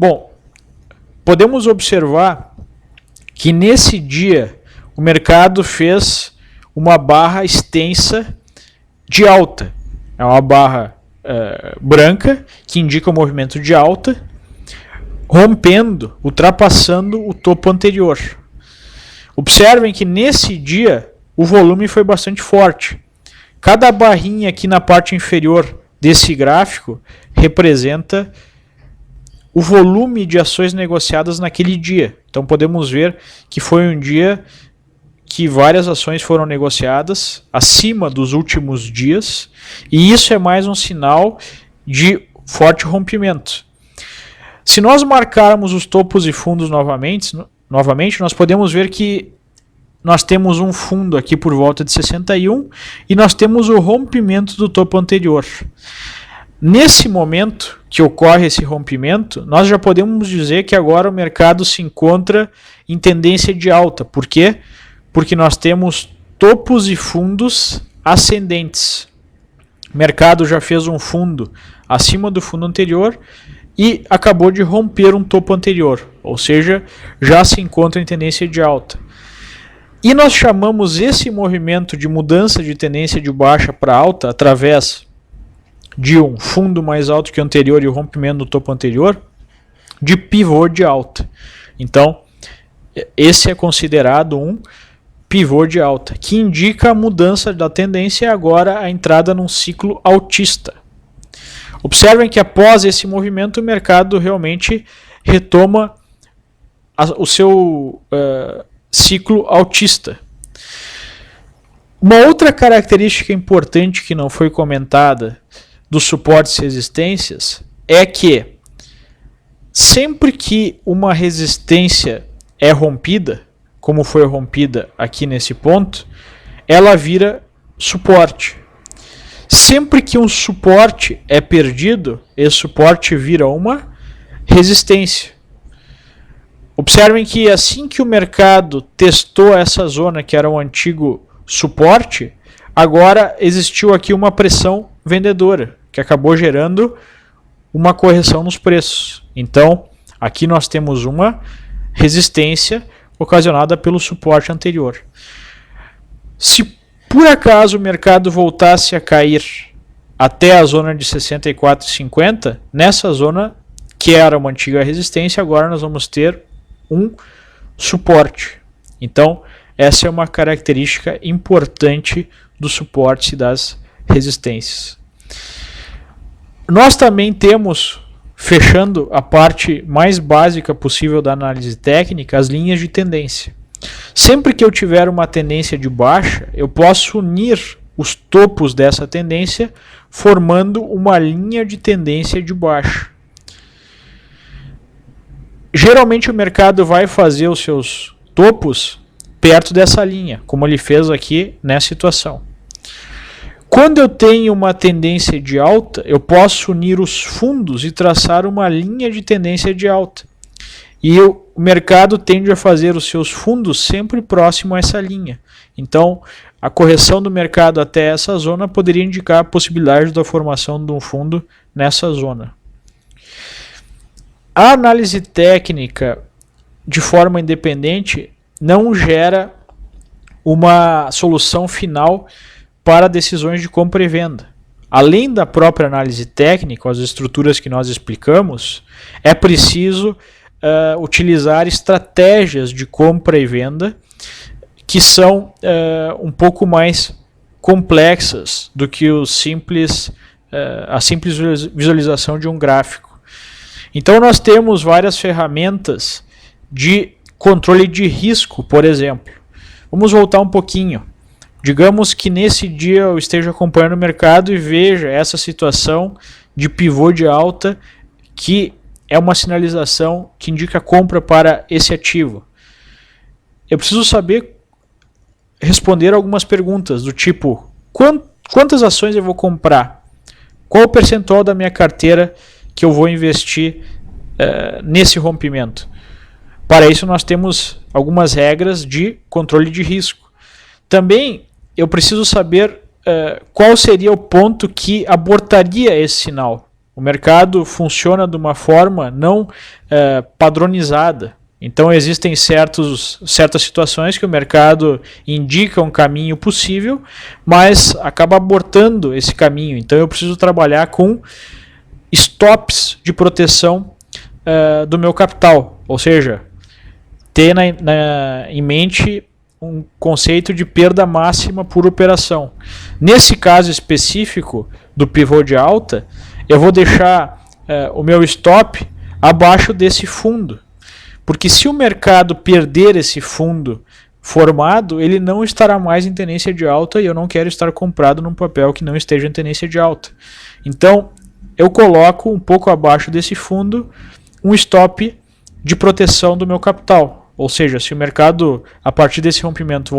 Bom, podemos observar que nesse dia o mercado fez uma barra extensa de alta. É uma barra branca que indica o movimento de alta, rompendo, ultrapassando o topo anterior. Observem que nesse dia o volume foi bastante forte. Cada barrinha aqui na parte inferior desse gráfico representa o volume de ações negociadas naquele dia. Então podemos ver que foi um dia que várias ações foram negociadas acima dos últimos dias, e isso é mais um sinal de forte rompimento. Se nós marcarmos os topos e fundos novamente, nós podemos ver que nós temos um fundo aqui por volta de 61 e nós temos o rompimento do topo anterior. Nesse momento que ocorre esse rompimento, nós já podemos dizer que agora o mercado se encontra em tendência de alta. Por quê? Porque nós temos topos e fundos ascendentes. O mercado já fez um fundo acima do fundo anterior e acabou de romper um topo anterior, ou seja, já se encontra em tendência de alta. E nós chamamos esse movimento de mudança de tendência de baixa para alta através de um fundo mais alto que o anterior e o rompimento do topo anterior de pivô de alta. Então, esse é considerado um pivô de alta, que indica a mudança da tendência e agora a entrada num ciclo altista. Observem que após esse movimento o mercado realmente retoma o seu ciclo altista. Uma outra característica importante que não foi comentada dos suportes e resistências é que sempre que uma resistência é rompida, como foi rompida aqui nesse ponto, ela vira suporte. Sempre que um suporte é perdido, esse suporte vira uma resistência. Observem que assim que o mercado testou essa zona que era um antigo suporte, agora existiu aqui uma pressão vendedora, que acabou gerando uma correção nos preços. Então, aqui nós temos uma resistência ocasionada pelo suporte anterior. Se por acaso o mercado voltasse a cair até a zona de 64,50, nessa zona que era uma antiga resistência, agora nós vamos ter um suporte. Então, essa é uma característica importante dos suportes e das resistências. Nós também temos, fechando a parte mais básica possível da análise técnica, as linhas de tendência. Sempre que eu tiver uma tendência de baixa, eu posso unir os topos dessa tendência formando uma linha de tendência de baixa. Geralmente o mercado vai fazer os seus topos perto dessa linha, como ele fez aqui nessa situação. Quando eu tenho uma tendência de alta, eu posso unir os fundos e traçar uma linha de tendência de alta. E o mercado tende a fazer os seus fundos sempre próximo a essa linha. Então, a correção do mercado até essa zona poderia indicar a possibilidade da formação de um fundo nessa zona. A análise técnica de forma independente não gera uma solução final para decisões de compra e venda. Além da própria análise técnica, as estruturas que nós explicamos, é preciso utilizar estratégias de compra e venda que são um pouco mais complexas do que a simples visualização de um gráfico. Então nós temos várias ferramentas de controle de risco, por exemplo. Vamos voltar um pouquinho. Digamos que nesse dia eu esteja acompanhando o mercado e veja essa situação de pivô de alta que é uma sinalização que indica compra para esse ativo. Eu preciso saber responder algumas perguntas do tipo: quantas ações eu vou comprar? Qual o percentual da minha carteira que eu vou investir nesse rompimento? Para isso nós temos algumas regras de controle de risco. Também eu preciso saber qual seria o ponto que abortaria esse sinal. O mercado funciona de uma forma não padronizada. Então existem certas situações que o mercado indica um caminho possível, mas acaba abortando esse caminho. Então eu preciso trabalhar com stops de proteção do meu capital, ou seja, ter em mente um conceito de perda máxima por operação. Nesse caso específico do pivô de alta, eu vou deixar o meu stop abaixo desse fundo. Porque se o mercado perder esse fundo formado, ele não estará mais em tendência de alta e eu não quero estar comprado num papel que não esteja em tendência de alta. Então, eu coloco um pouco abaixo desse fundo um stop de proteção do meu capital. Ou seja, se o mercado, a partir desse rompimento,